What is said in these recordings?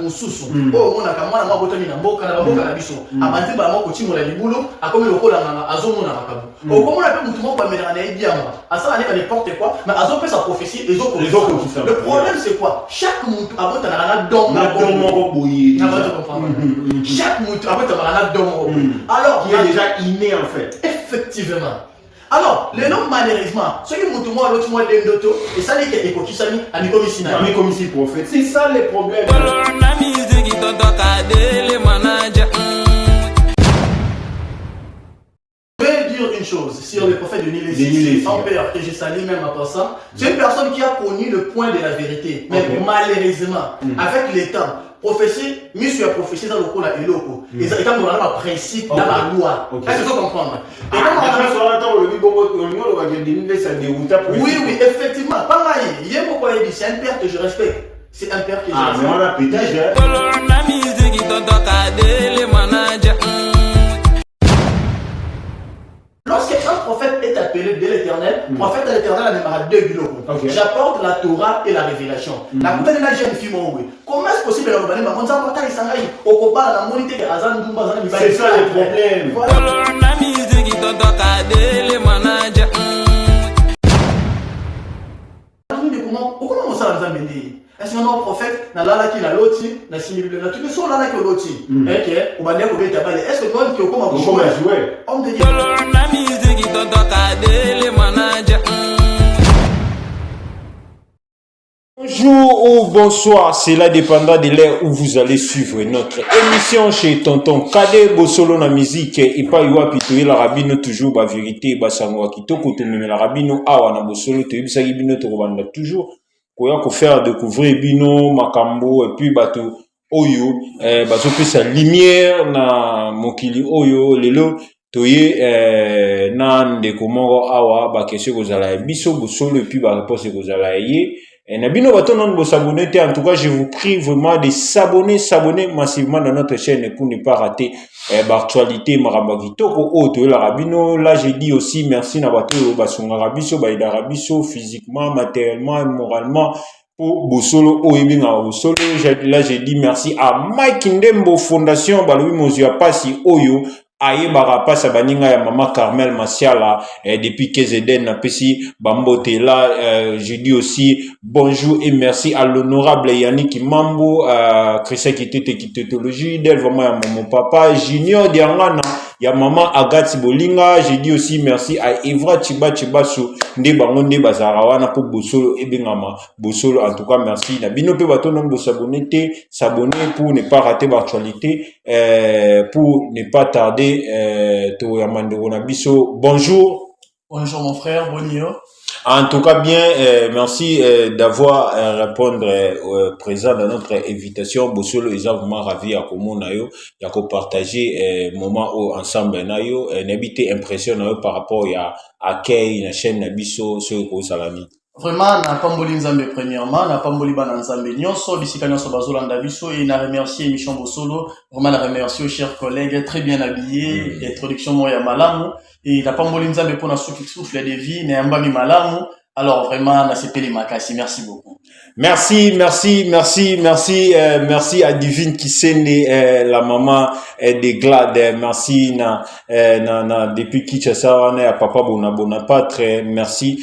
mususu o mona ka mwana mwa botami na mboka na mboka na biso amandi ba moko timola libulu akomi lokola nganga azomona makabu o komona pe mutu moko amela na ebiama asa ne ka n'importe quoi mais azo sa prophétie les autres le problème c'est quoi chaque mutu abota na don moko boyi chaque mutu abota na don alors qui est déjà inné en fait effectivement. Alors, les noms malheureusement, ceux qui m'ont moi l'autre mois d'endoto, et ça les qui éco qui s'ami, ami comme ici prophète. C'est ça les problèmes. Je vais dire une chose sur le prophète de Nilé, son père que je salue même après ça. C'est une personne qui a connu le point de la vérité, mais malheureusement, avec le temps. Prophétie, monsieur a prophétie dans le coup là et l'autre. Et ça, quand on a un principe dans la loi. Est-ce que tu comprends? Et oui, oui, effectivement. Pareil, il y a beaucoup de c'est un père que je respecte. C'est un père que je respecte. Mais on a pétage. Lorsqu'un prophète est appelé de l'éternel, prophète de l'éternel a même 2 kilos. J'apporte la Torah et la révélation. La coupée de la jeune fille, comment est-ce possible de l'organiser? C'est ça le problème. Comment on s'en va est-ce qu'on a un prophète na lala qui na loti na simili na tout so lala qui loti ok on va dire que tu est-ce que toi tu comment jouer on te dit bonjour ou bonsoir, cela dépendra de l'heure où vous allez suivre notre émission chez Tonton Kade Bosolo na musique et pas yoa pitoye la rabino toujours ba vérité ba sango kitoko to meme la rabino awa na Bosolo to yibisa bino to banda toujours koya ko faire découvrir bino makambo et puis bato oyo bato pesa lumière na mokili oyo lelo toye na ndeko moko awa ba question kozala biso Bosolo et puis ba réponse kozala ye. Et Nabino Batonon vous s'abonner. En tout cas, je vous prie vraiment de s'abonner massivement dans notre chaîne pour ne pas rater l'actualité Marabagitoko Oto la Rabino. Là, j'ai dit aussi merci Nabato Basonga Rabiso, Baïda Rabiso, physiquement, matériellement et moralement pour Bosolo Oebinga Bosolo. Là, j'ai dit merci à Mike Ndembo Fondation, Baloui Mozia Passi Oyo. Aye barapasa baninga ya mama Carmel Masiala depuis KZN na pesi bambote là je dis aussi bonjour et merci à l'honorable Yannick Mambo Christian Kitetologie d'elle vraiment ya mon papa Junior Diangana ya maman Agathe Bolinga. Je dis aussi merci à Evra Chibaso nde bango nde bazarawana pour Bosolo et bengama Bosolo. En tout cas merci na bino pe bato non s'abonner pour ne pas rater l'actualité pour ne pas tarder. Bonjour. Bonjour mon frère, bonjour. En tout cas bien, merci d'avoir répondre présent dans notre invitation. Bosolo est vraiment ravi à comment nayo, ya ko partager moment ensemble nayo, n'habite impression nayo par rapport à accueil na chaîne nabiso sur ko salami. Vraiment, na pamboli nzambe premièrement, na pamboli bana nzambe nyonso, bisika nyonso bazolanda biso et na remercier Michon Bosolo, vraiment na remercier aux chers collègues, très bien habillés, introduction moya malamu, et na pamboli nzambe pour na souffle de vie, na mbami malamu, alors vraiment na sepeli makasi, merci beaucoup. Merci à Divine Kisende, la maman de Glad, merci depuis Kinshasa à papa Bonaparte, merci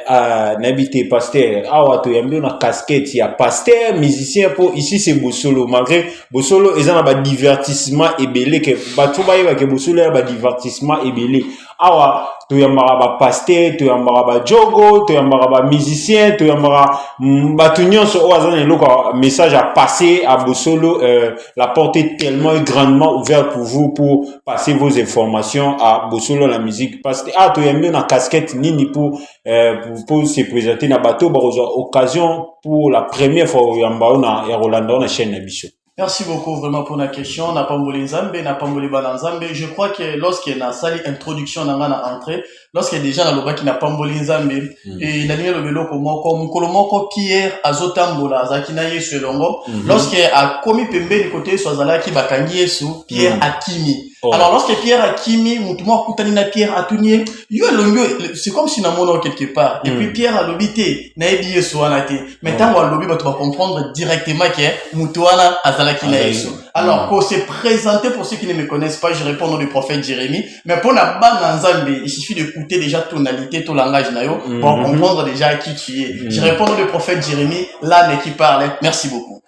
à Nabité Pasteur, awa to yambi na casquette ya pasteur musicien pour ici c'est Bosolo, malgré Bosolo ils ont un divertissement ebelé que bato ba yeba ke Bosolo ya ba divertissement ebelé awa to yambara ba pasteur, to yambara ba jogo, to yambara ba musicien, to yambara bato nyonso o azana eloko message à passer à Bosolo. La porte est tellement grandement ouverte pour vous pour passer vos informations à Bosolo la musique parce que to yambi na casquette nini pour se présenter na bateau occasion pour la première fois yamba ya Rolando na chaîne Nabiso. Merci beaucoup vraiment pour la question. Na pamboli nzambe, na pamboli bana nzambe. Je crois que lorsqu'il y a une salle introduction dans la entrée, lorsqu'il y a déjà dans le bas qui n'a pamboli nzambe, et la ligne le vélo comme kolomoko Pierre azotambola zakina yesu longo, lorsqu'il a commis pembe du côté soit zala qui bakangi yesu Pierre Akimi. Oh. Alors, lorsque Pierre a kimi, Moutouma Koutanina Pierre a tourné, c'est comme si Namono quelque part. Et puis Pierre a lobité, Naebi Soanate. Mais tant qu'on lobby, tu vas comprendre directement que Moutouana Azalaki Naeso. Alors, pour se présenter, pour ceux qui ne me connaissent pas, je réponds au nom du prophète Jérémie. Mais pour la bande Nzambe, il suffit d'écouter déjà tonalité, ton langage nayo, pour comprendre déjà qui tu es. Je réponds au nom du prophète Jérémie, l'âne qui parle. Merci beaucoup.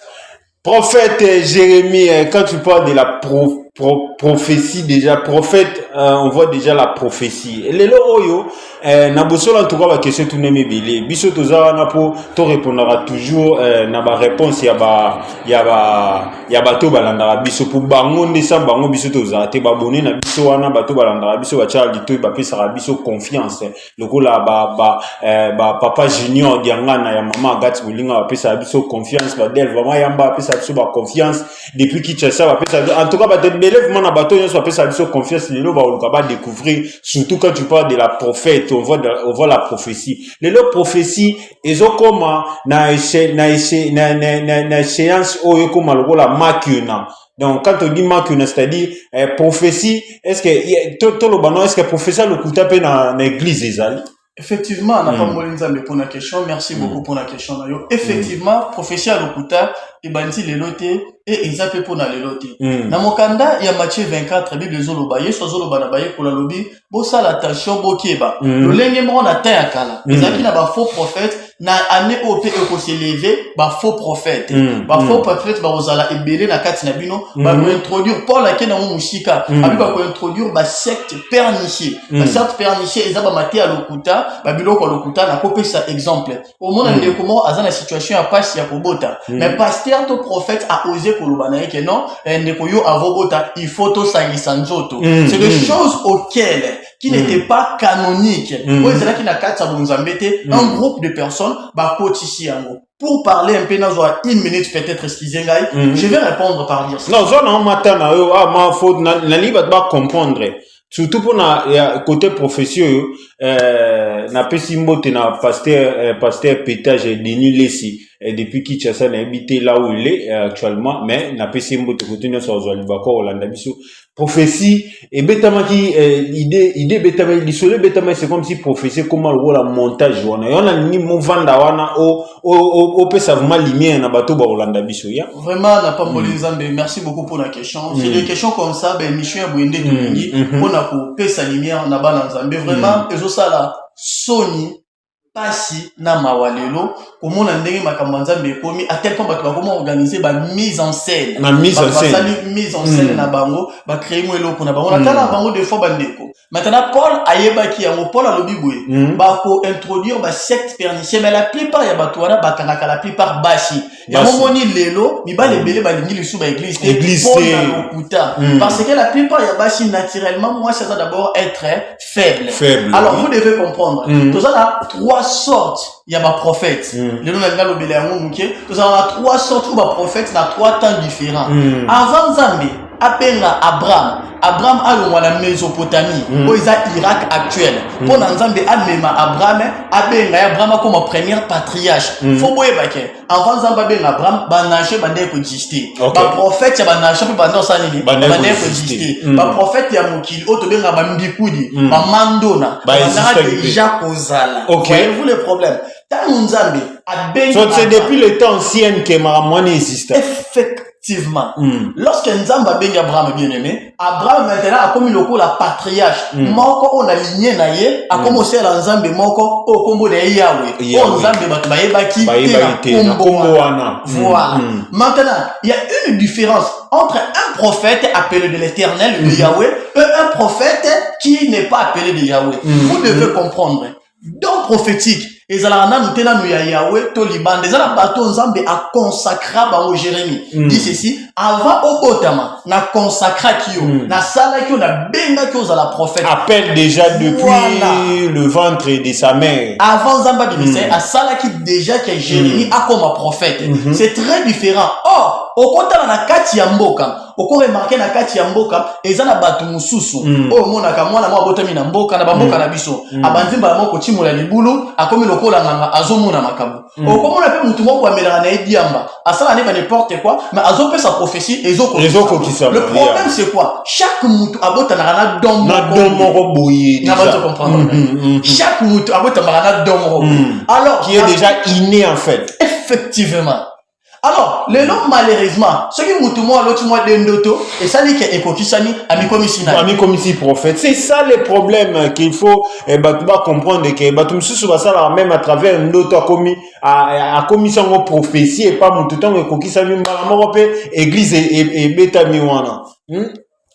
Prophète Jérémie, quand tu parles de la prophétie déjà, prophète, on voit déjà la prophétie. Les loyo, na bosola en tout cas la question tout n'aime belé. Biso toza na po to répondra toujours na ba réponse ya bato balandara biso pour bango ndesa bango biso toza te ba bonné na biso wana bato balandara biso ba charles to ba pesa biso confiance. Lokola ba papa junior diangana ya mama Agathe Bolinga ba pesa biso confiance ba del vraiment yamba pesa biso ba confiance depuis Kinshasa ba pesa en tout cas ba bélèvement na bato nyonso ba pesa biso confiance lelo ba oluka ba découvrir surtout quand tu parles de la prophète on voit la prophétie. Les prophéties ils ont comme na séance oyo comme la makuna. Donc quand on dit makuna c'est-à-dire prophétie est-ce que tout le bano est-ce que professeur le kuta pe na église ezali? Effectivement, on n'a pas moulin Nzambe pour la question. Merci beaucoup pour la question. Effectivement, prophétie à l'okuta, et bandi les lotés, et exemple pour les lotés. Dans mon candidat, il y a Matthieu 24, Bible Zolobaye, soit Zolobanabaye pour la lobby, bossa l'attention, bokieba. Le lenguement on a terre à kala. Les aki n'a pas faux prophète, na année au pays pour s'élever, bah faux prophète. Bah faux prophète, bah osala ebele na kati na bino, bah nous introduire Paul à kena musika, abi bah introduire bah secte pernicier. Bah secte pernicier, ils ont maté à l'okuta. Babilo kwa lokuta na kopé ça exemple au monde de comment azana situation a passe ya kobota mais pasteur to prophète a osé kolobana que non ndeko yo avobota il faut to sangisa nzoto c'est des choses auxquelles qui n'étaient pas canoniques ouais c'est là qui na katsa bonzambete un groupe de personnes ba kotisi yango pour parler un peu dans une minute peut-être excusez ngai je vais répondre par dire non zo na matin na yo ma faute na liba ba comprendre surtout pour na côté profession na pesi mbote na pasteur Pétage Denis Lessi depuis Kinshasa na habité là où il est actuellement mais na pesi mbote côté nyonso azwali bako Olanda biso prophétie et betamaki idée betama lisole betama c'est comme si prophétie comment le montage wana yona ni movanda wana o pesa vraiment lumière na bato ba Olanda biso ya vraiment na pas moli Nzambe merci beaucoup pour la question c'est des questions comme ça ben mission ya boende tulingi pona ko pesa lumière na bana Nzambe vraiment ezosala soni pasi na mawalelo komona ndenge makambo Nzambe ekomi à tel point bato bakoma organiser ba mise en scène mise en scène na bango ba créer mo eloko na bango na tala bango des fois bandeko maintenant Paul ayebaki yango Paul alobi boye ba ko introduire ba secte pernicier mais la plupart ya bato wana bakangaka la plupart bashi ya momoni lelo mibale belé balingi lisu ba église pour na lokuta parce que la plupart ya bashi naturellement moi ça doit d'abord être faible alors vous devez comprendre tout ça là trois sortes il y a ma prophète le nom de l'albele yango muke tout ça a trois sortes ou ma prophète na trois temps différents avant Nzambe apenga Abraham a la Mésopotamie où ils a Irak actuel pour Nzambe amema Abraham comme premier patriarche faut boye bake avant Nzambe abenga Abraham ba nache ba ndeko exister ba prophète ya ba nache ba ndo sanini ba ndeko exister ba prophète ya mokili auto benga ba mbikudi ba mandona ba déjà kozala voyez-vous le problème tant Nzambe abenga c'est depuis le temps ancien que Maramouane existe effectivement lorsque Nzamba benga Abraham bien aimé Abraham maintenant a comme le la patriarche moko on a ligné na ye a commencé la Nzambe moko o kombo de Yahweh o Nzambe bato bayebaki na kombo wana voilà maintenant il y a une différence entre un prophète appelé de l'Éternel de Yahweh et un prophète qui n'est pas appelé de Yahweh vous devez comprendre donc prophétique ezala na mutena nu ya Yahweh to libande ezala bato Nzambe a consacra bango Jérémie dit ceci avant obotama na consacra kio na sala kio na benga kio za la prophète appelle déjà depuis le ventre de sa mère avant Nzambe bimisa a sala ki déjà que Jérémie a comme prophète c'est très différent or okotana na kati ya mboka oko remarquer na kati ya mboka eza na batu mususu oyo monaka mwana mwa botami na mboka na bamboka na biso abanzimba la moko chimola libulu akomi lokola nganga azomona makabu okomona pe mutu moko amelaka na ediamba asala ne ba n'importe quoi mais azopesa prophétie ezokokisa. Le problème c'est quoi? Chaque mutu abotana na dom moko boye na ba comprendre. Chaque mutu abotana na dom moko alors qui est déjà inné en fait. Effectivement. Alors, les noms malheureusement, ceux qui m'ont l'autre mois d'endoto, et ça dit que Ekokisani a mis comme ici. A mis comme ici prophète. C'est ça le problème qu'il faut comprendre que Batum Soussou va ça même à travers l'autre a commis son prophétie et pas mon tout temps Ekokisani Maramorope, église et bêta miwana.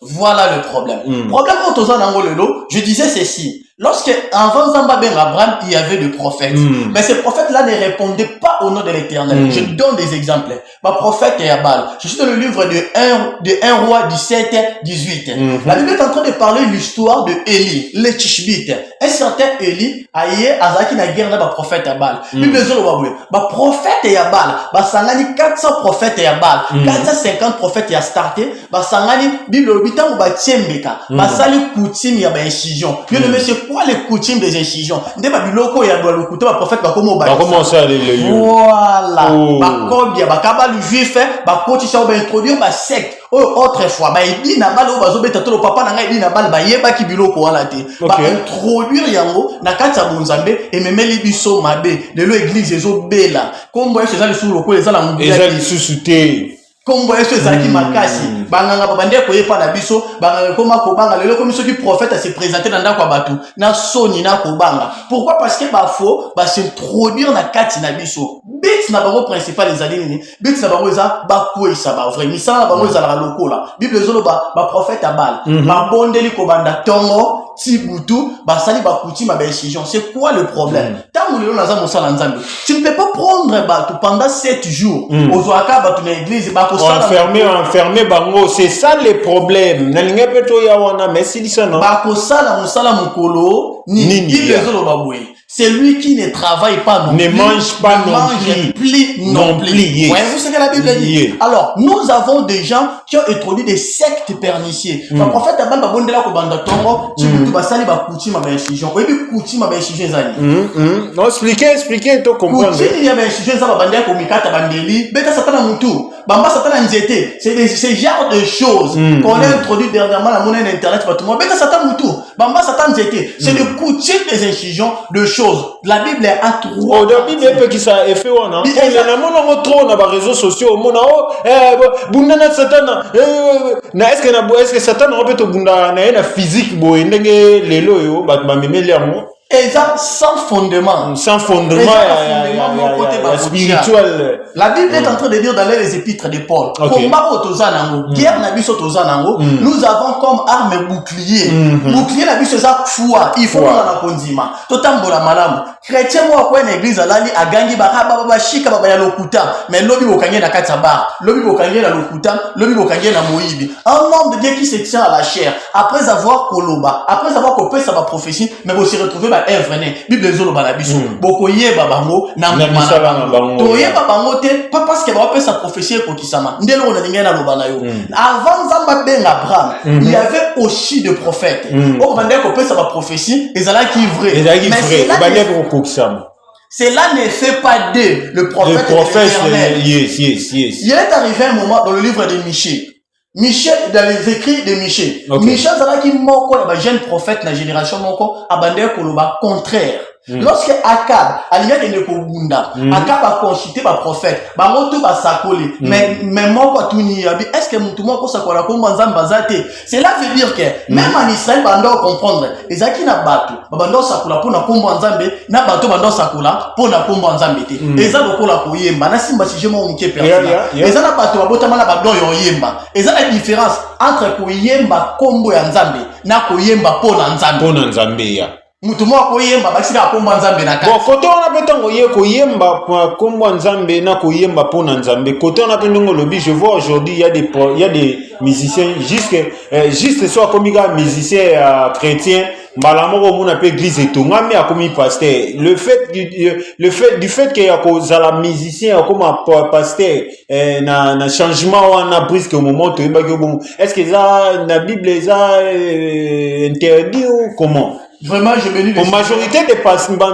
Voilà le problème. Problème je disais ceci. Lorsque avant Zamba Ben Abraham, il y avait des prophètes. Mais ces prophètes-là ne répondaient pas au nom de l'Éternel. Je donne des exemples. Ma prophète est Abal. Je suis dans le livre de 1 roi 17, 18. La Bible est en train de parler de l'histoire de Élie, le Tishbite. Un certain Élie, aïe, Azaki na guerre na prophète Abal. Bible ma prophète est Abal. Ba sangani 400 prophètes et Abal. 450 prophètes et a starté. Ba sangani, Bible obitan ba tiembeka. Ba sali coutume ya ba incision. Yo ne monsieur quoi les coutumes des incisions? Nde ba biloko ya doit le couteau ba prophète ba komo ba. Ba commencer à les voilà. Ba kobia ba kabal juif ba kotisa ba introduire ba secte. Autrefois ba idi na balo ba zobeta to papa na ngai idi na bal ba yeba ki biloko wana te. Ba introduire yango na kati ya bonzambe et memeli biso mabe de l'église ezo bela. Kombo yeso ezali sulu ko ezala mubia. Ezali susute. Kombo yeso ezali makasi. Banganga babande ko yepa na biso banganga koma ko banga lelo comme ceux qui prophète se présenter dans ndako batu na soni na ko banga. Pourquoi? Parce que ba faux ba s'introduire na kati na biso. Bit na bango principal ezali nini? Bit na bango eza ba ko isa ba vrai. Misala bango eza la lokola. Bible ezolo ba prophète abal. Ba bondeli ko banda tongo Tibutu, basali bakuti ma décision. C'est quoi le problème? Tu ne peux pas prendre bateau pendant 7 jours. Ozoaka bateau na église enfermé bango, c'est ça le problème. Na linga peto ya wana merci lisana. Bakosala musala mukolo ni ibezolo babwe. C'est lui qui ne travaille pas non plus. Ne mange pas non plus. Voyez-vous ce que la Bible dit? Alors, nous avons des gens qui ont introduit des sectes perniciers. Le prophète Abba Bondela Kobanda Tongo, tu vas salir ba kuti ma incision. Oui, kuti ma incision zali. Non, expliquez, to comprendre. Kuti il y a ba incision za ba bandela ko mikata bandeli, beta satana mutu. Bamba satana nzete. C'est ce genre de choses qu'on a introduit dernièrement la monnaie internet pas tout le monde. Beta satana mutu. Bamba satana nzete. C'est le coutume des incisions de choses. La Bible est à trois. La Bible est qui ça effet on a. On a trop na réseaux sociaux. On a bundana satana. Na est-ce que satana on peut to bunda na physique boy ndenge lelo yo ba memeli yango. Et ça sans fondement. Sans fondement spirituel. La Bible est en train de dire dans les épîtres de Paul. Combat otozanango, guerre na biso tozanango, nous avons comme arme bouclier. Bouclier na biso ça foi, il faut na konzima. Totambola malamu. Chrétien moi kwa na église alali agangi ba shika baba ya lokuta, mais lobi bokanye na kati bar, lobi bokanye na lokuta, lobi bokanye na moyibi. Un homme de Dieu qui se tient à la chair après avoir koloba, après avoir copé sa prophétie, mais vous se retrouver Bible zolo bana biso boko yeba bango na mwana to yeba bango te pas parce que ba sa prophétie ko kisama ndelo na lingena lo bana yo avant Zamba Ben Abraham il y avait aussi des prophètes o bande ko pesa ba prophétie ezala qui vrai cela ne fait pas de le prophète yes. Il est arrivé un moment dans le livre de Michée, dans les écrits de Michée. Michée, c'est qui moko la jeune prophète na génération moko abandé koloba contraire. Lorsque Akab alimia kende ko bunda, Akab a consulté ba prophète, ba moto ba sakole, mais moko tuni yabi, est-ce que mutu moko sakola ko nzamba zate? Cela veut dire que même en Israël bando comprendre, ezaki na bato, ba bando sakola pona kombo nzambe, na bato bando sakola pona kombo nzambe te. Eza lokola ko yemba, na simba si je mo muke personnel. Eza na bato babota mala bado yo yemba. Eza la différence entre ko yemba kombo ya nzambe na ko yemba pona nzambe. Pona nzambe ya. Mutu mo ko yemba basika kombo nzambe na kati. Bon, koto on a betongo ye ko yemba kombo nzambe na ko yemba pona nzambe. Koto on a pendongo lobi, je vois aujourd'hui il y a des musiciens juste soit comme musiciens chrétiens mbala moko mona pe église etongami akomi pasteur. Le fait du fait que yakozala musicien akoma pasteur na changement wana presque au moment to yebaki bon. Est-ce que ça na Bible ça interdit ou comment? Vraiment, je me dis...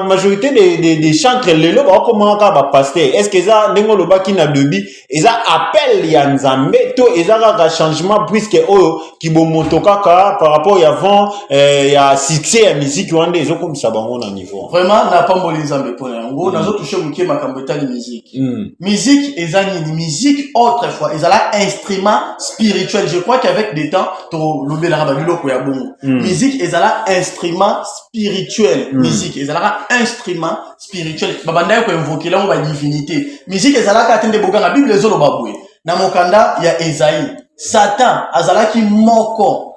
majorité des chantres, les lots, comment on pasteur. Est-ce que ça, n'engo le baki na debi, et ça appelle ya nzambe, to, et ça a changement, puisque, oh, qui bon motokaka, par rapport à avant, ya succès à musique, ou ande, ils ont comme ça, bon, on a niveau. Vraiment, n'a pas mbolé nzambe pour en gros, n'a pas touché mouké ma kambeta de musique. Musique, et ça, ni musique, autrefois, et ça là, instrument spirituel. Je crois qu'avec des temps, to, l'obé la rababilo, quoi, bon. Musique, et ça là, instrument spirituel, musique ezalaka instrument spirituel babanda ko invoquer la ba divinité musique ezalaka atende boka na Bible ezolo babwe na mokanda ya Esaïe Satan azalaki moko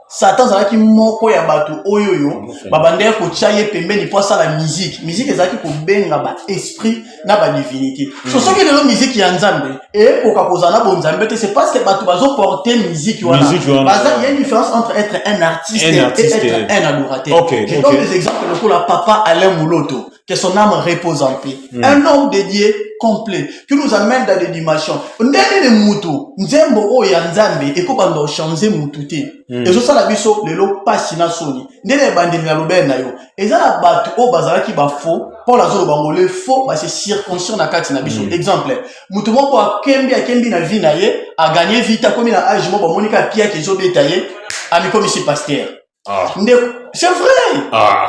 ya batu oyoyo babanda ko chaye pembeni po sala musique ezalaki ko benga ba esprit na ba divinité so soki lelo musique ya nzambe et ko kakozana bon nzambe c'est parce que batu bazo porter musique wana il y a une différence entre être un artiste et être un adorateur. Je donne des exemples pour la papa Alain Mouloto, que son âme repose en paix. Un homme dédié complet qui nous amène dans des dimensions. Ndene mutu nzembo o ya nzambe eko bando changer mutu te. Ezo sala biso lelo pasi na soni. Ndene bandeli na lobe na yo. Ezala batu o bazala ki ba faux pour la zone bango le faux ba se circoncire na kati na biso. Exemple, mutu moko akembi na vie na ye a gagné vite comme na âge mo ba monika pia ke zo betaye ami comme ici pasteur. C'est vrai.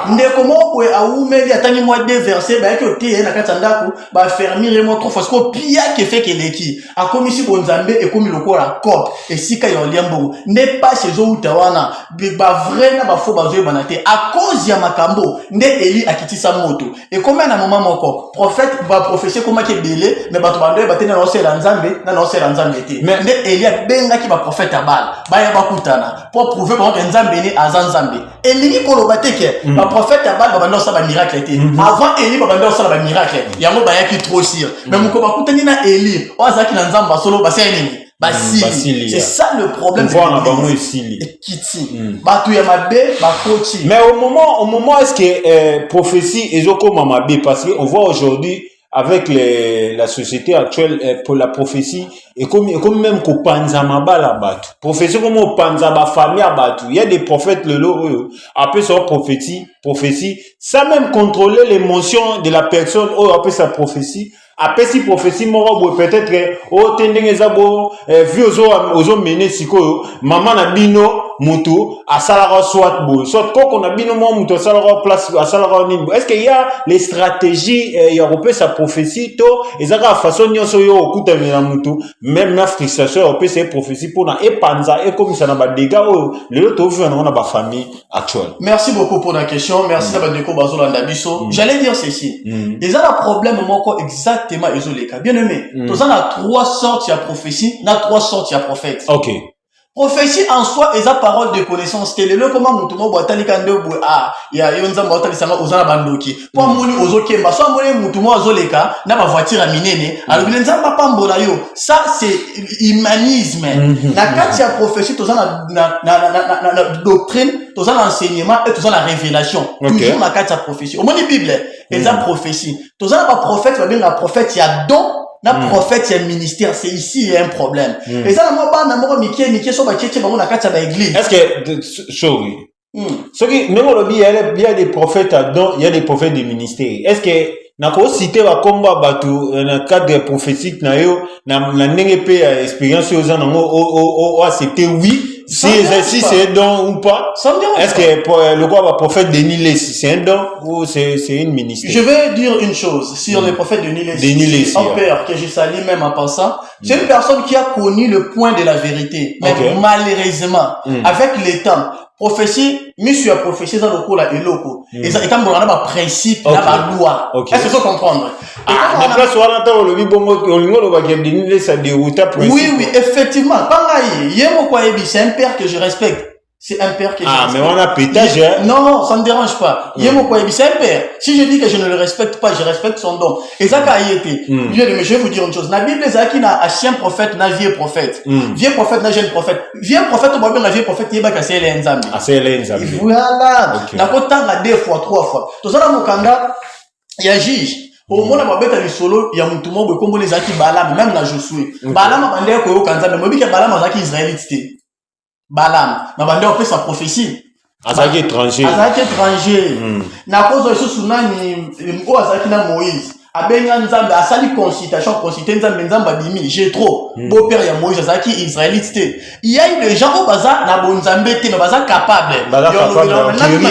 Ndeko moko a oumeli atani moi deux versets ba ke tie na kati ndaku ba fermir mo trop parce que pia ke fait que leki a komi si bonzambe e komi lokola cop et sika yo liambo ne pas chez zo utawana ba vrai na ba faux ba zo banate à cause ya makambo nde Eli akitisa moto et comme na moment moko prophète va prophétiser comment ke belé mais ba to bando ba tena no sela nzambe na no sela nzambe te mais nde Eli benga ki ba prophète abal ba ya ba kutana pour prouver que nzambe ni azanzambe Eli koloba teke ba prophète abal ba bando sa ba miracle te avant Eli ba bando sa ba miracle yango ba yaki trop sûr mais moko ba kutani na Eli o azaki na nzamba solo ba sai nini basili. C'est ça le problème. Mais au moment est-ce que prophétie est comme Mamabe parce qu'on voit aujourd'hui avec la société actuelle pour la prophétie et comme même qu'on panza mabala batu prophétie comme on panza ba famille batu il y a des prophètes le lot après ça prophétie ça même contrôler l'émotion de la personne ou après sa prophétie après si prophétie moro peut-être que o tendenge zabo vu ozo mener siko maman na bino mutu asala soit koko na bino mo mutu asala place asala nini est-ce qu'il y a les stratégies européennes sa prophétie to ezaka façon nyonso yo okuta na mutu même na frustration européenne c'est prophétie pour na epanza et comme ça na ba dégâts le lot to vu na ba famille actuelle. Merci beaucoup pour la question, merci na ba deko bazolanda biso. J'allais dire ceci. Les a un problème moko exactement isolé. Bien aimé, tous on a trois sortes de prophétie, na trois sortes de prophètes. OK. Prophétie en soi est la parole de connaissance. Quel est le comment mutumo boatali kande ya yonza boatali sanga ozana bandoki. Pour moni ozokemba so moni mutumo azoleka na ba voiture minene. Alors bilenza papa mbola yo. Ça c'est humanisme. Na kati ya prophétie tozana na doctrine, tozana enseignement et tozana révélation. Toujours na kati ya prophétie. Au moni Bible, et ça prophétie. Tozana ba prophète va bien la prophète il y a don. Na prophète et ministère, c'est ici il y a un problème. Et ça moi ba na moko mike so ba tchétché bango na kati ya église. Est-ce que sorry. Ce qui il y a des prophètes à don, il y a des prophètes du ministère. Est-ce que na ko citer ba komba batu na cadre prophétique na yo na ndenge pe expérience yo za nango o accepter oui. Si c'est un don ou pas, est-ce que le quoi prophète Denis Lessi, c'est un don ou c'est une ministère? Je vais dire une chose sur le prophète Denis Lessi, un père que je salue même en passant. C'est une personne qui a connu le point de la vérité, mais malheureusement, avec le temps, prophétie, monsieur a prophétisé dans le coup là et l'autre. Et ça, quand on a un principe, on a la loi. Est-ce que vous comprendre? Oui, effectivement. C'est un père que je respecte. C'est un père que je Ah, mais respecte. on a pétage, hein. Non, ça ne me dérange pas. C'est un père. Si je dis que je ne le respecte pas, je respecte son don. Et ça, quand il était, je vais vous dire une chose. La Bible, c'est qu'il y a un chien prophète, un vieux prophète. Vieux prophète, un jeune prophète. Vieux prophète, on va bien un vieux prophète, il va casser les nzambi. Ah, c'est les nzambi. Voilà. N'a pas tant à 2 fois, 3 fois. Tout ça, dans mon kanda, il y a juge. Au moins, on va mettre les solo, il y a un tout le monde, comme les aki Balam, même la Josué. Balam, on va dire que Kanza, mais moi, Balam, on va dire israélite. Balam, on va dire sa prophétie. Azaki étranger. Azaki étranger. Na cause de ce sounani, Azaki na Moïse. Abenga nzambe asali consultation nzambe nzamba bimi j'ai trop beau père ya Moïse Azaki israélite. Il y a eu des gens au bazar na bonzambe te mais bazar capable. Na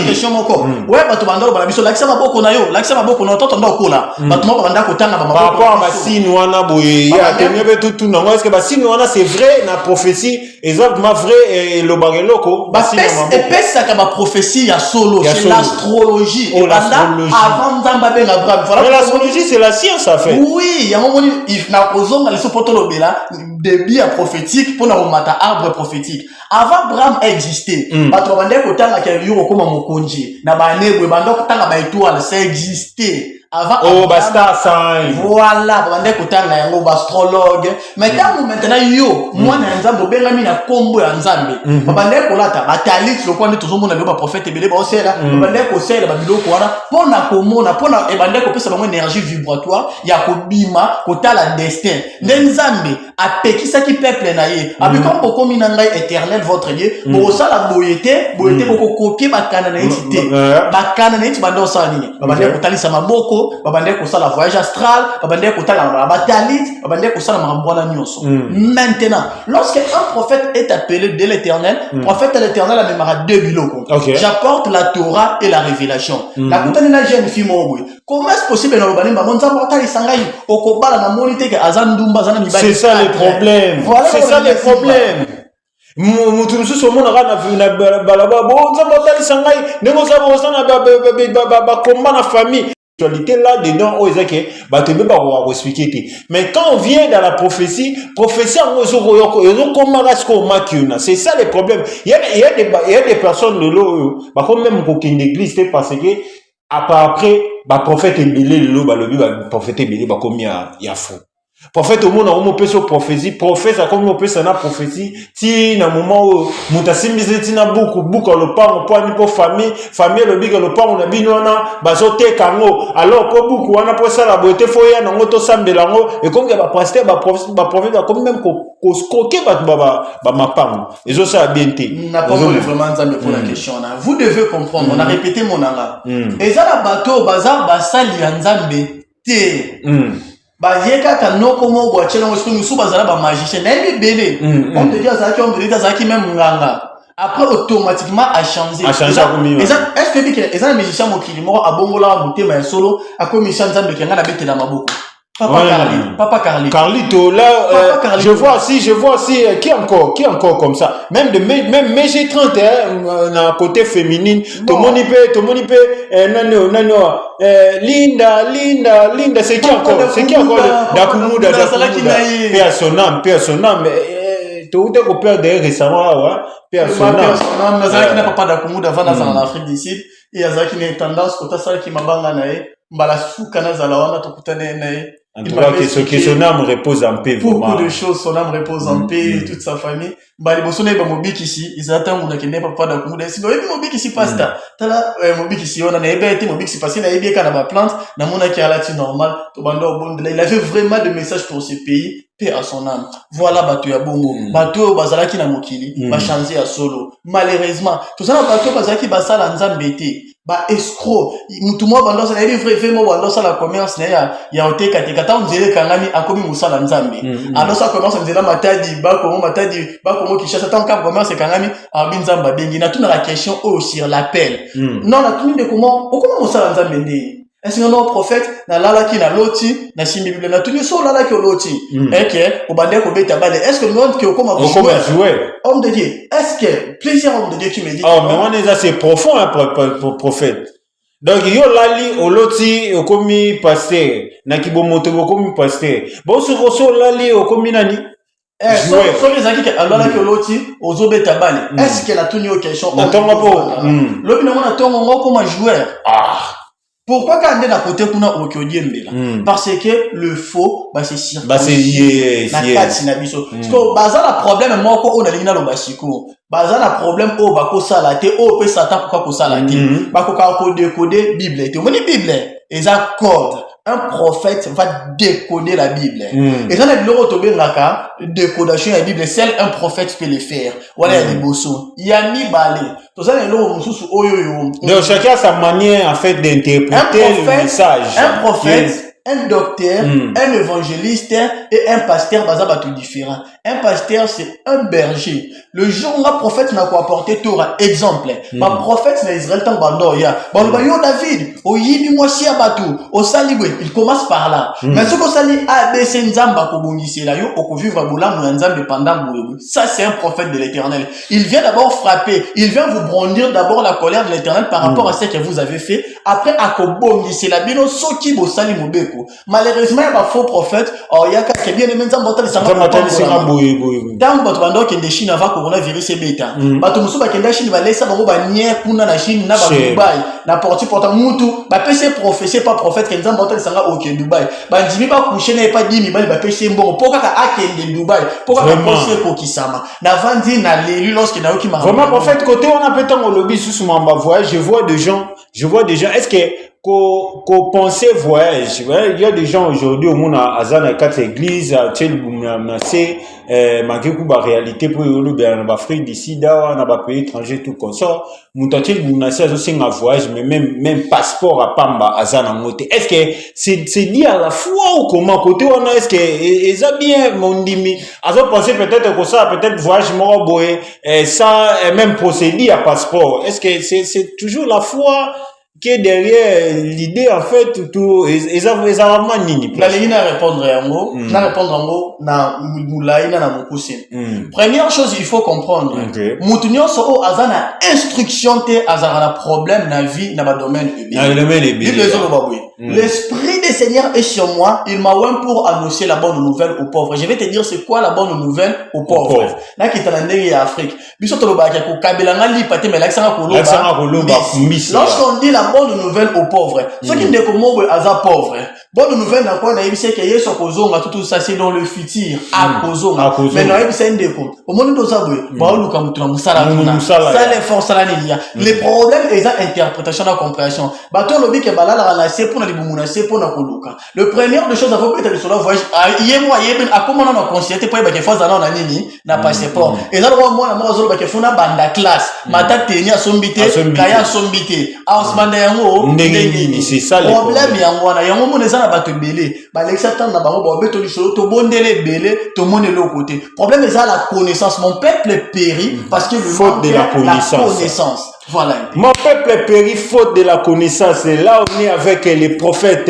question moko. Ouais bato bandolo bana biso lakisa maboko na yo, lakisa maboko na toto ndo kola. Bato moko banda kotanga ba maboko. Par rapport à basine wana boye ya tenebe tout na est-ce que basine wana c'est vrai na prophétie exactement vrai et le bageloko basine maboko. Et pesa ka ba prophétie ya solo, c'est l'astrologie. Et banda avant nzamba ben Abraham. Voilà l'astrologie c'est la science en fait. Oui, il y a un moment il na kozonga le sopoto bela débit prophétique pour na mata arbre prophétique. Avant Abraham existait, bato bande ko tanga ka yuro koma mokonji na banebwe bande ko tanga ba étoile ça existait. Avant basta sign. Voilà, bande ko tanga yango ba astrologue. Mais quand maintenant yo, moi na nzambe benga mi na kombo ya nzambe. Bande ko lata batalit lo kwande tozomona le ba prophète belé ba osela, bande ko sela ba biloko wana pona komona pona e bande ko pesa bango énergie vibratoire ya ko bima ko tala destin. Nzambe apekisa ki peuple na ye. Abi comme bokomi na ngai éternel votre Dieu, bo sala boyete ko copier ba kana na entité. Ba kana na entité bande osala nini? Bande ko talisa maboko babande ko sala voyage astral, babande ko tala batalit, babande ko sala mabwana nyonso. Maintenant, lorsque un prophète est appelé de l'Éternel, prophète de l'Éternel amemara 2 biloko. J'apporte la Torah et la révélation. La kutani na jeune fille moboy. Comment est-ce possible na lobani ba monza mota isangai okobala na monite ke azandumba zana mibali. C'est ça le problème. C'est ça le problème. Mutu mususu omona kana na balaba bo nzambe atalisa ngai ndenge ozaba osana ba combat na famille. Là dedans oh ezake batebe ba ko expliquer. Mais quand on vient dans la prophétie en ozo komara sko makiuna, c'est ça le problème. Il y a des personnes lelo ba comme même ko kin église parce que après ba prophète ebele lelo ba lobi ba prophète ebele ba komi ya fou. Prophète au monde on peut sur prophétie prophète comme on peut ça na prophétie ti na moment où mutasimbize ti na beaucoup le pas on ni pour famille le big le pas on a binona bazote kango alors pour beaucoup on a pour ça la beauté foya na ngoto sambela ngo et comme ba pasteur ba prophète comme même ko skoke ba mapango et ça bien té n'a pas vraiment nzambe pour la question là vous devez comprendre on a répété mon anga et ça la bateau bazar basali ya nzambe té Bazeka kanoko mo boachela ngosiko musu bazala ba magicien na bibele on te dit azaki on belita azaki même nganga après automatiquement a changé est-ce que bike ezana magicien mokili moko abongola mutema ya solo akomisa nzambe kenga na betela maboko Papa Carlito là je vois aussi qui encore comme ça même G30 na côté féminine tout le monde peut nano Linda c'est qui encore Dakumuda paix son âme tout est coupé derrière récemment paix son âme nazaki na papa Dakumuda vana en Afrique du Sud et azaki na tendance kota sala ki mabanga nae mbala suka na zala wana tokutane nae. En tout cas, que son âme repose en paix. Beaucoup de choses, son âme repose en paix, et toute sa famille. Bah, les bosonais, bah, mobik ici, ils attendent, on a qu'un papa d'Akumuda. Si, bah, mobik ici, pasta. T'as là, mobik ici, on a été mobik ici, parce qu'il a bien qu'à la plante, n'a mon a qui a là-dessus normal, il avait vraiment des messages pour ce pays, paix à son âme. Voilà, bateau ya bongo. Bateau, bazala ki na mokili, ba changer à solo. Malheureusement, tout ça, bateau, bazala ki basala nzambete. Ba escroc mutu mo bando ça il vrai mo bando ça la commerce ya oteka teka ta nzele kangami akomi musala nzambe alors ça commence nzela matadi ba komo kishasa ta ka commerce kangami abinzamba bengi na tuna la question sur l'appel non na tuni de comment musala nzambe ndi est-ce que non prophète na lala ki na loti na simbi bible na tuni so lala ki loti que obande ko beta bale est-ce que non que comment jouer homme de Dieu est-ce que plusieurs hommes de Dieu qui me dit mais on est assez profond pour prophète donc yo lali oloti okomi pasteur na kibomoto okomi pasteur bon so lali okomi nani joueur. Soki ezaki ke alala ke loti ozobeta bale. Est-ce qu'elle a tenu aux questions? Ntongo po. Lobi na mona tongo ngoko comme joueur. Pourquoi quand on est à côté qu'on a au Kyodiembela? Parce que le faux, bah c'est circoncis. Na kati na biso. Parce que baza la problème moi ko on a lingina lo basiko. Baza la problème o bako salate o pe satan pourquoi ko salate. Bako ka ko décoder Bible. Te moni Bible. Eza code. Un prophète va décoder la Bible. Et ça, le décodation de la Bible, seul un prophète peut le faire. Voilà, les bossons. Il y a mis balé. Donc, chacun a sa manière, en fait, d'interpréter le message. Un prophète, un docteur, un évangéliste et un pasteur, bah, tout différent. Un pasteur, c'est un berger. Le jour où un prophète n'a pas apporté tout exemple. Ma prophète n'a Israël tant bandoya. Bon, David, au yibi moi si abatou, au salibwe, il commence par là. Mais ce qu'on sali ABC nzamba ko bongisi la yo, au vivre boulam ou nzambe pendant boulou. Ça, c'est un prophète de l'éternel. Il vient d'abord frapper. Il vient vous brandir d'abord la colère de l'éternel par rapport à ce que vous avez fait. Après, à ko bongisi la bino, soki bo sali mobeko. Malheureusement, il y a un faux prophète. Oh, il y a quelqu'un qui est bien aimé nzamba otali sanga. Tant que bando kende Chine avant coronavirus et bêta. Bato musu ba kende Chine ba laissa bango ba nier kuna na Chine na ba Dubaï. Na porti porta mutu ba pese prophétie pas prophète kenza mbota sanga OK Dubaï. Ba ndimi ba coucher na pas 10 000 ba pese mbongo poka ka akende Dubaï. Poka ka pose ko kisama. Na vandi na l'élu lorsque na yoki ma. Vraiment prophète côté on a peut-être au lobby sous mamba voyage, je vois des gens est-ce que qu'on pensait voyage, il y a des gens aujourd'hui au monde à Zana 4 églises à Tchel Boumnasé malgré que la réalité pour eux bien en Afrique d'ici dans un pays étranger tout comme ça Moutatil Boumnasé a aussi un voyage mais même passeport à Pamba à Zana monté. Est-ce que c'est dit à la fois ou comment côté on a est-ce que ils a bien mon dimi à penser peut-être que ça peut-être voyage mort boy ça même procédé à passeport. Est-ce que c'est toujours la foi qui est derrière l'idée en fait tout ils ont vraiment nini la ligne à répondre en gros na moulaïna na mokusine première chose il faut comprendre mutunyo so azana instruction te azara la problème na vie na ba domaine l'esprit des seigneurs est sur moi il m'a oint pour annoncer la bonne nouvelle aux pauvres. Je vais te dire c'est quoi la bonne nouvelle aux pauvres na kitana ndenge ya Afrique biso to lobaka ko kabela ngali pate mais l'accent ko loba lorsqu'on dit la bonne nouvelle aux pauvres. Ceux qui ne comprennent pas pauvres. Bonne nouvelle n'a quoi naïbise que Yesu kozonga tout ça c'est dans le futur à kozonga. Mais naïbise ndeko. Au monde de ça ba luka mutuna musala tuna. Ça les forces là nilia. Les problèmes et ça interprétation et compréhension. Ba to lobi ke balala na c'est pour na libumuna c'est pour na koluka. Le premier de choses à faut peut-être sur la voyage yemo yeben akomana na considérer pour ba ke faza na nini na passeport. Et là moi na moi zolo ba ke funa banda classe. Mata teni a sombité kaya sombité. A osmanda yango ndenge c'est ça le problème yango na yango moneza na bato belé ba lexa tant na bango ba beto lisolo to bondele belé to monele au côté problème est ça la connaissance mon peuple périt parce que le faute de la connaissance. Voilà. Mon peuple périt faute de la connaissance. Et là, on est avec les prophètes,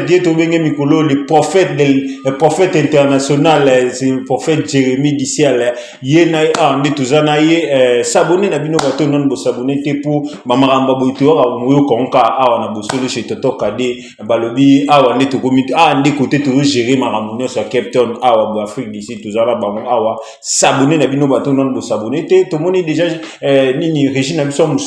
Dieto Benge Mikolo, les prophètes international, c'est le prophète Jérémie d'ici à là. Yenaï, on est tous anaïe, s'abonner, n'a bino bateau, non, bo s'abonner, te pour, mamaramba boito, a mouyo konka, on a bossé chez Toto Kade, balobi, on est au comité, on est côté toujours gérer maramounio sur Cape Town, ou Afrique d'ici, tous ala, s'abonner, n'a bino bateau, non, bo s'abonner, te, tout le monde est déjà, nini, Régine, comme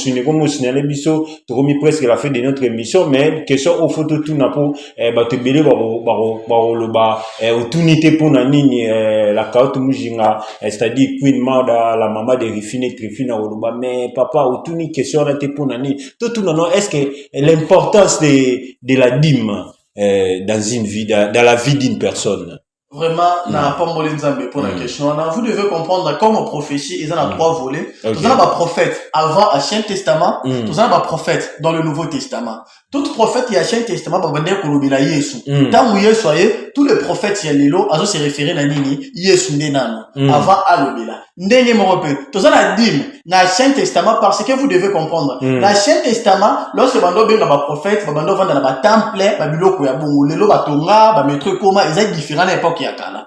signalé biso to remis presque la fin de notre émission mais question au photo tout na po ba te belé ba loba opportunité pour na nini la kaoto mujinga c'est-à-dire Queen Mada la maman de Rifine Trifina loba mais papa opportunité question là te pour na nini tout non est-ce que l'importance de la dîme dans une vie dans la vie d'une personne. Vraiment, n'a pas molé nzambe pour la question. Vous devez comprendre comme prophétie, ils en ont trois volets. Vous en avez un prophète avant l'Ancien Testament, vous en avez un prophète dans le Nouveau Testament. Tout prophète et l'Ancien Testament va dire qu'on obéit à Yesu. Tant où Yesu est, tous les prophètes y a l'élo, à se référer à Nini, Yesu nenano, avant à l'obéla. Ndenge mo repé. Tout ça la dîme, dans l'Ancien Testament, parce que vous devez comprendre. Dans l'Ancien Testament, lorsque bando benga ba prophète, bando vanda na ba temple, ba biloko ya bongo, lelo ba tonga, ba mettre comment, ils sont différents à l'époque.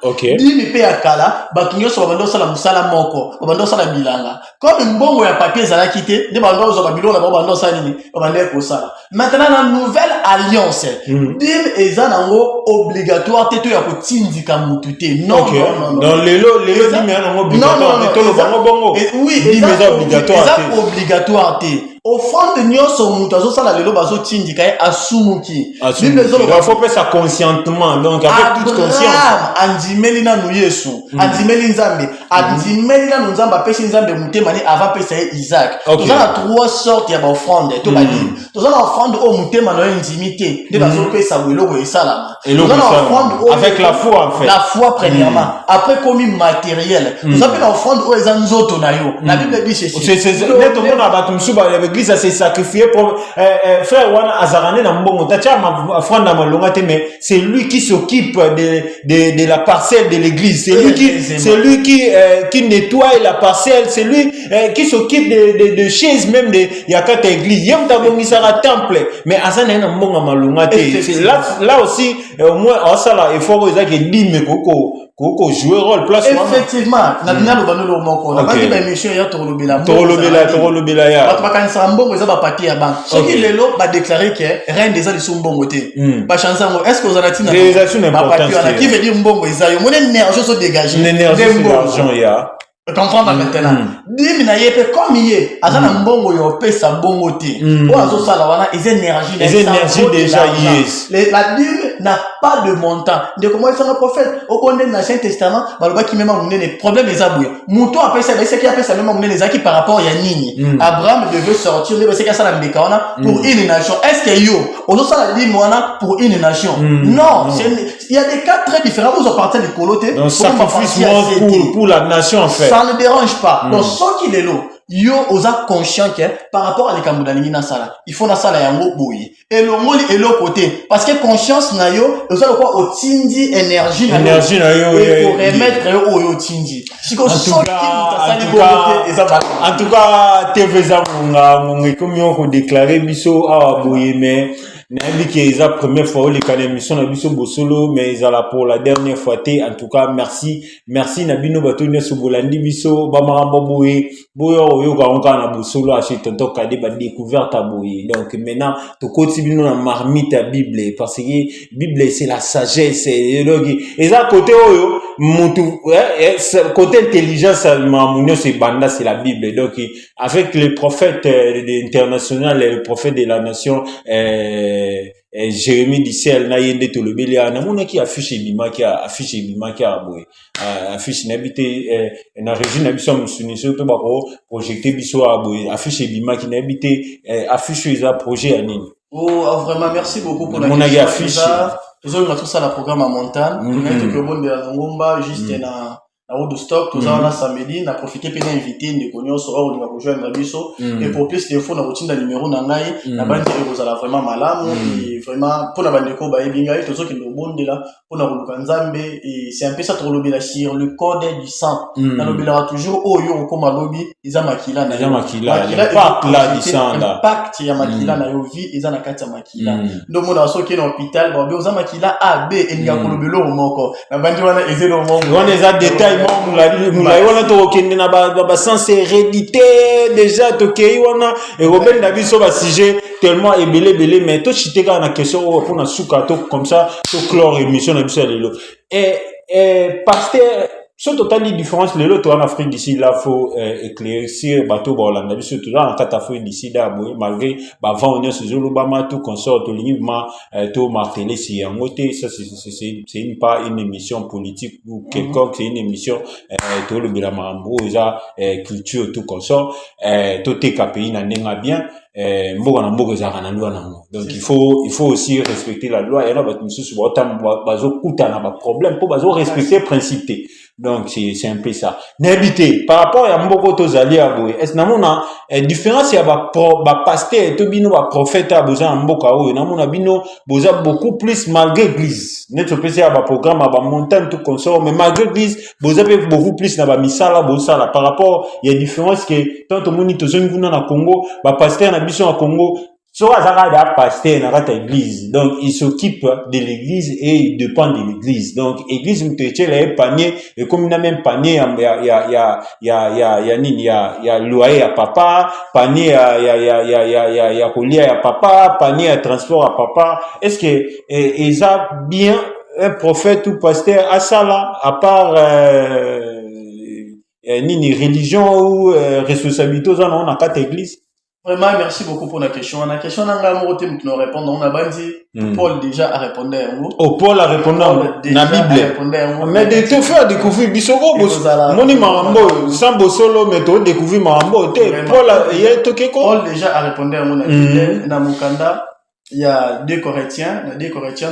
Ok. Dimi pe ya kala bato nyonso babanda osala mosala moko babanda osala bilanga comme mbongo ya papier ezalaki te nde babanda ozwa babiloko na bango babanda osala nini babanda kosala. Maintenant na nouvelle alliance dime eza nango obligatoire te to ya kotindika mutu te. Non, okay. non. Dans lelo dime ya nango obligatoire te to lo bango bongo. Oui, dime eza obligatoire te. Eza obligatoire te. Offrande nyonso mutu azosala lelo bazotindika ye asumuki. Il faut faire ça conscientement, donc avec toute conscience. Andimeli nanu Yesu, andimeli nzambe, andimeli nanu nzambe apesi nzambe mutema ni avant pesa ye Isaac. Toza na trois sortes ya ba offrande to bali. Toza na offrande o mutema na intimité, de bazo pesa eloko esalama. Toza na offrande avec la foi en fait. La foi premièrement, après commis matériel. Toza pe na offrande o eza nzoto na yo. La Bible dit ceci. C'est net on a battu msuba l'église a s'est sacrifié pour frère wana azarane na mbongo tacha ma offrande na malonga te, mais c'est lui qui s'occupe de la parcelle de l'église, c'est lui qui nettoie la parcelle, c'est lui qui s'occupe de chaises même de yakata église yem tabongisaka temple, mais azana na mbongo malonga te. C'est là aussi au moins osala effort ezaki dime koko jouer rôle place effectivement na bina lo banolo moko na ba émission ya torolobela ya ba kanisa mbongo eza ba papier ya banque soki lelo ba déclarer que rien des ali so mbongo te ba chanson est-ce que vous en tina ba papier na qui veut dire mbongo eza yo mon énergie so dégager l'énergie c'est l'argent ya comprendre maintenant dimi na yepe comme yé azana mbongo yo pesa mbongo te o azo sala wana énergie déjà yes la dîme n'a pas de montant de comment il le prophète au condamné dans l'Ancien Testament baloba ki même monene les problèmes les abouya muto apesa ba seki apesa même monene zaki par rapport ya nini Abraham devait sortir le seki sala mbeka wana pour une nation. Est-ce que yo ozo sala dîme wana pour une nation? Non, il y a des cas très différents. Vous en partez de coloté donc sacrifice pour la nation en fait. Ça ne dérange pas. Donc, sans qu'il est là, yo osa conscient que par rapport à l'ékambu d'alingi na sala, il faut na sala yango boyi. Et le moli et le côté. Parce que conscience na yo, osa le quoi otindi énergie na yo. Et pour remettre yo yo otindi. En tout cas, TV za munga comme on déclaré biso awa boyi mais nabi que c'est la première fois les canaux émission na biso bosolo mais ça là pour la dernière fois té. En tout cas merci nabino bato nyeso bolandi biso ba maramba boye oyo ka na bosolo acheter tonton Kade ba découverte boye. Donc maintenant to continue na marmite à Bible parce que Bible c'est la sagesse et ça côté oyo mutu côté intelligence mamunyo c'est banda c'est la Bible. Donc avec les prophètes international et le prophète de la nation Jérémie Dissel na yende to lobelia na mona ki affiche bimaki boy affiche n'habité na région n'habison musuniso to ba ko projeter biso boy affiche bimaki n'habité affiche isa projet anini. Oh vraiment merci beaucoup pour la question. Ils ont tout ça la programme à montagne on est que bon de la ngomba juste na route de stock tout ça on a samedi na profiter pe na inviter ndeko nyonso oyo na rejoindre biso et pour plus d'infos na routine numéro na ngai na bandi ko za vraiment malamu et vraiment pour na bandeko ba ebinga et tozo ki ndo bondela pour na koluka nzambe et c'est un peu ça trop sur le code du sang na lobela toujours oyo ko malobi iza makila impact la du sang là impact ya makila na yo vie iza na kati ya makila ndo mona soki na hôpital ba be oza makila A B et nga kolobelo moko na bandi wana ezelo moko wana za détail moula wana to kende na ba sens hérédité déjà to kei wana et Robert Daviso ba sujet tellement belé mais to chiteka na question pour na suka to comme ça to clore émission na biso lelo et pasteur so totally différence lelo to en Afrique d'ici là faut éclaircir bateau Bolanda biso toujours en Afrique d'ici là malgré ba vent on se zolo ba ma tout consort to lignement to marteler si en côté ça c'est pas une émission politique ou quelconque c'est une émission to le bilamambo za culture tout consort to te KPI na ndenga bien mboka na mboka za kana loi nango. Donc il faut aussi respecter la loi et là ba mususu bazo kuta na ba problème pour bazo respecter principe. Donc c'est un peu ça. N'habité par rapport à mboko tozali aboye. Est-ce namona différence ya ba pasteur to bino ba prophète a besoin mboka oyo namona bino boza beaucoup plus malgré l'église. Neto pese ya ba programme ba montagne tout consort mais malgré l'église boza beaucoup plus na ba misala bosala par rapport il y a différence que tant moni tozongi kuna na Congo ba pasteur na biso na Congo So, Azara pasteur dans la église. Donc, il s'occupe de l'église et il dépend de l'église. Donc, église, il y a panier, et comme il y a même panier, il y a loyer à papa, panier, il y a collier à papa, panier à transport à papa. Est-ce que, ils ont bien un prophète ou pasteur à ça là, à part, ni religion ou, responsabilité, on a quatre églises? Vraiment, merci beaucoup pour la question. La question, on a répondre. On a bandi. Paul déjà a répondu à vous. Oh, Paul a répondu à la Bible. Mais de te faire découvrir Bisoko, Moni Marambo, Sambo Solo, mais tu découvrir Marambo. Paul Paul déjà a répondu à mon Bible. Dans Mukanda, il y a 2 Corinthiens,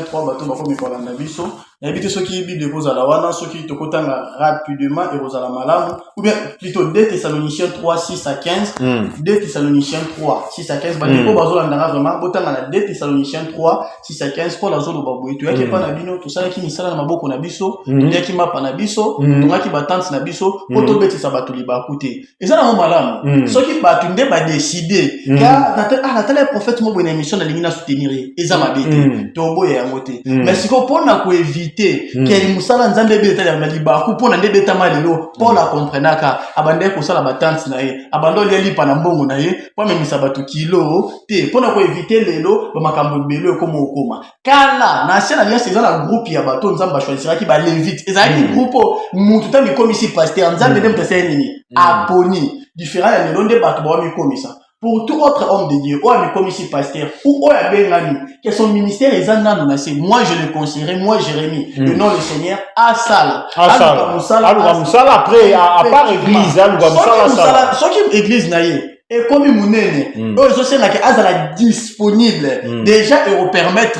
3 bateaux, ma femme est pour la Nabiso. Il y a ceux qui Bible de Wana, ceux qui te contents rapidement et Rosala Malam, ou bien plutôt 2 Thessaloniciens 3, 6 à 15, 2 Thessaloniciens 3, 6 à 15, Baniko Bazola Ndara vraiment, Botan à 2 Thessaloniciens 3, 6 à 15, pour la zone au Baboué, tu as qui pas Nabino, tout ça qui misala na maboko Nabiso, il y a qui m'a pas Nabiso, tu as qui battant Nabiso, pour tout bêtis sabato liba écouter. Et ça, là, Malam, ceux qui battent, va décider, car, Nathalie prophète, moi, une émission de l'émission soutenir, et ça m'a bêté, Tobo et Amoté. Mais si qu'on peut éviter, que musala nzambe beta ya maliba ku pona ndebe ta malelo pona comprenaka abande ko sala batante na ye abando liali pa na mbongo na ye po memisa batu kilo te pona ko éviter lelo ba makambo belo ko mokoma kala na sena lia c'est dans la groupe ya bato nzamba choisira ki ba levite ezaki groupe mutu ta mi komisi pasteur nzambe dem ta seni aponi différent ya lelo nde bato ba mi komisa. Pour tout autre homme de Dieu, ou à mes commissions pasteur, ou à Bengani, que son ministère est un an, moi je le conseillerais, moi Jérémie, le nom du Seigneur, à Sala. À Sala, après, à part église, à Sala. Ce qui est église, naïe. Et comme il mounene, eux aussi c'est là que Azala disponible déjà et au permettre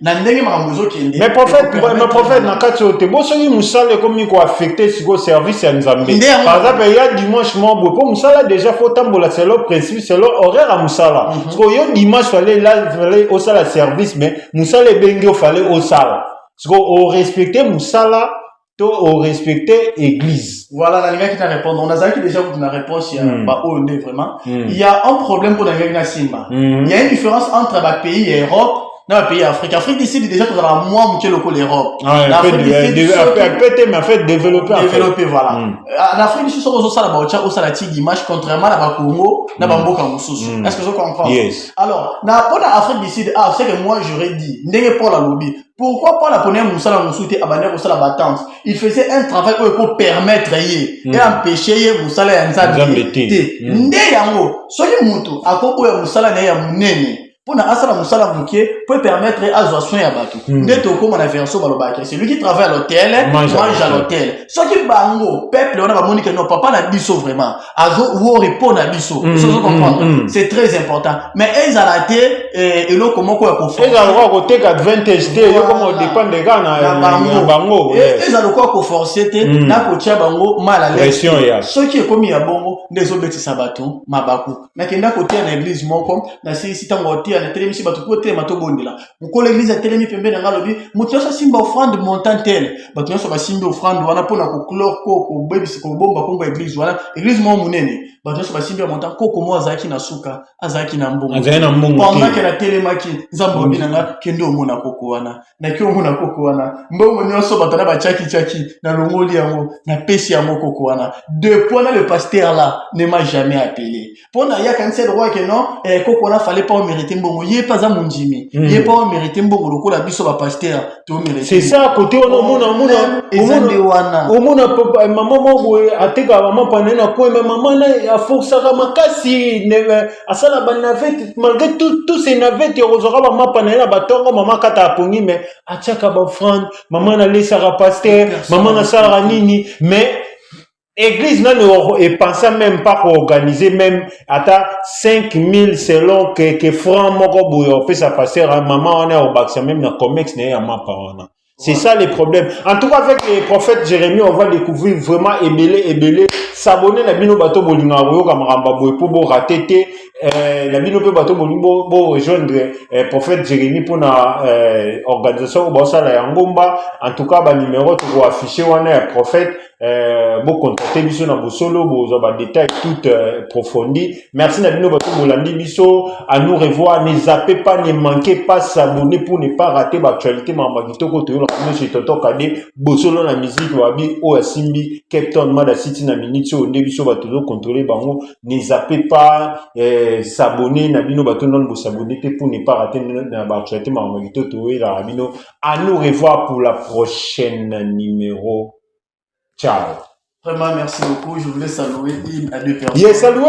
n'andenge marambozo qui mais prophète na katso te bo soki musala comme ko affecter sur service ya Nzambe par exemple il y a dimanche mo pour musala déjà faut tambola c'est le principe c'est l'horaire à musala parce que yo dimanche fallait au sala service mais musala bengi fallait au sala parce que au respecter musala au respecter église. Voilà, la ligne qui t'a répondu. On a déjà eu une réponse, il y a pas OND vraiment. Il y a un problème pour la ligne de Simba. Il y a une différence entre le pays et l'Europe. Non, le pays Afrique. Afrique décide déjà que dans la moins mutuelle au l'Europe. L'Afrique décide, mais en fait, développer, voilà. En Afrique du Sud, on a ça là-bas, on a la tige d'image, contrairement à la Congo, na Bamboka Moussous. Est-ce que vous comprenez? Yes. Alors, dans l'Afrique décide, c'est que moi, j'aurais dit, n'est pas la lobby. Pourquoi pas la première Moussala Moussou était abandonné au Sala Batante? Il faisait un travail pour permettre et empêcher Moussala et Nzambe. Nde yango, soki mutu, akoko ya Moussala na ya munene. Pour na asala musala mukie peut permettre à soin ya bato ndeto comme on a version balobaki c'est lui qui travaille à l'hôtel mange à l'hôtel ce qui bango peuple on a moni que non papa na biso vraiment azo wo répondre à biso vous comprendre c'est très important mais ils alaté et lo comment quoi ko faire ils a ko teka advantage te yo comme dépend de gars na bango ils a quoi ko forcer te na ko tia bango mal à l'aise ce qui est comme ya bongo des obeti sabato mabaku na kenda ko tia na église moko na si tango tia na telemi si bato ko te mato bondela ko l'église a telemi pembe na ngalobi mutu so simba offrande montant tel bato so ba simba offrande wana pona ko clore ko bebisi ko bomba ko église wana église mo munene bato so ba simba montant ko mo azaki na suka azaki na mbongo pendant que la telemaki nzambo binanga kendo mona koko wana na kyo mona koko wana mbongo nyoso bato na ba chaki na longoli yango na pesi yango koko wana depuis là le pasteur là ne m'a jamais appelé pona ya quand c'est droit que non koko na fallait pas mériter mbongo yé pas za munjimi yé pas mériter mbongo lokola biso ba pasteur to mériter c'est ça côté on mona papa maman mo ateka maman panena ko maman na a force à makasi ne asala ba navette malgré tout ces navettes rozora maman panena batongo maman kata pongi mais achaka ba offrande maman na laisser pasteur maman na sala nini mais église ne pensait même pas pour organiser même à 5000 selon que francs moko boyo peut ça passer maman on est au bac même na comex n'est à ma parole. C'est ça les problèmes. En tout cas avec les prophètes Jérémie on va découvrir vraiment ébélé s'abonner la bino bato bolinga royo kamaramba boy pour bo rater la bino pe bato bolingo bo rejoindre prophète Jérémie pour na organisation ou ça la ngomba en tout cas ba numéro tu vas afficher wana prophète Bon contacter biso na bosolo bozo ba détails tout approfondis. Merci na bino bato bolandi biso. À nous revoir. Ne zappez pas, ne manquez pas s'abonner pour ne pas rater l'actualité mamba kitoko to yo la chez Tonton Kade bosolo na musique wabi o asimbi Cape Town Mada City na minute o nde biso bato zo contrôler bango. Ne zappez pas s'abonner na bino bato non bo s'abonner pour ne pas rater l'actualité mamba kitoko to yo la bino. À nous revoir pour la prochaine numéro. Ciao. Vraiment, merci beaucoup. Je voulais saluer une à deux personnes. Yes, saluer.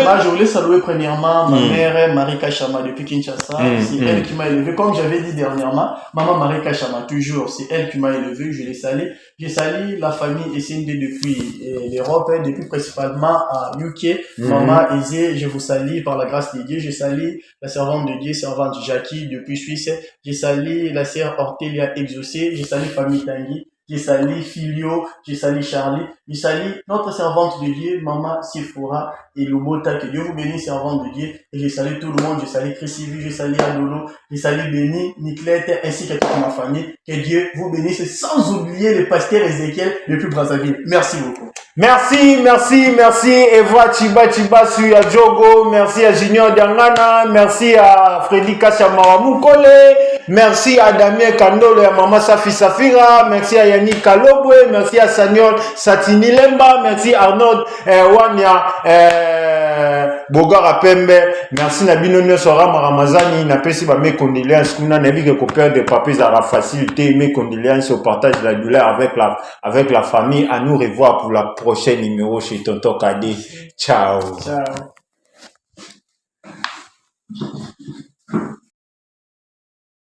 Moi, je voulais saluer premièrement ma mère, Marika Chama, depuis Kinshasa. C'est elle qui m'a élevé. Comme j'avais dit dernièrement, maman Marika Chama, toujours, c'est elle qui m'a élevé. Je l'ai salué. J'ai salué la famille SND depuis l'Europe, depuis principalement à UK. Maman Ezé, je vous salue par la grâce de Dieu. Je salue la servante de Dieu, servante Jackie depuis Suisse. Je salue la sœur Ortelia Exaucée. Je salue famille Tanguy. Je salue Filio, je salue Charlie, je salue notre servante de Dieu, Maman Sifora et Lobota, que Dieu vous bénisse, servante de Dieu. Et je salue tout le monde, je salue Chrissy, je salue Adolo, je salue Béni, Niclette, ainsi que toute ma famille. Que Dieu vous bénisse, sans oublier le pasteur Ezekiel depuis Brazzaville. Merci beaucoup. Merci. Eva Chiba sur Jogo. Merci à Junior Dangana. Merci à Freddy Kachamawa Mukole. Merci à Damien Kandolo et à Maman Safi Safira. Merci à Yannick Kalobwe. Merci à Sanyol Satini Lemba. Merci à Arnaud Wanya Bogara Pembe. Merci Nabino Nyosora Maramazani. Napesi ba mes condoléances. Kuna nabi que perdre des papiers à la facilité. Mes condoléances au partage de la douleur avec la famille. À nous revoir pour la prochaine numéro chez Tonton Kade. Ciao.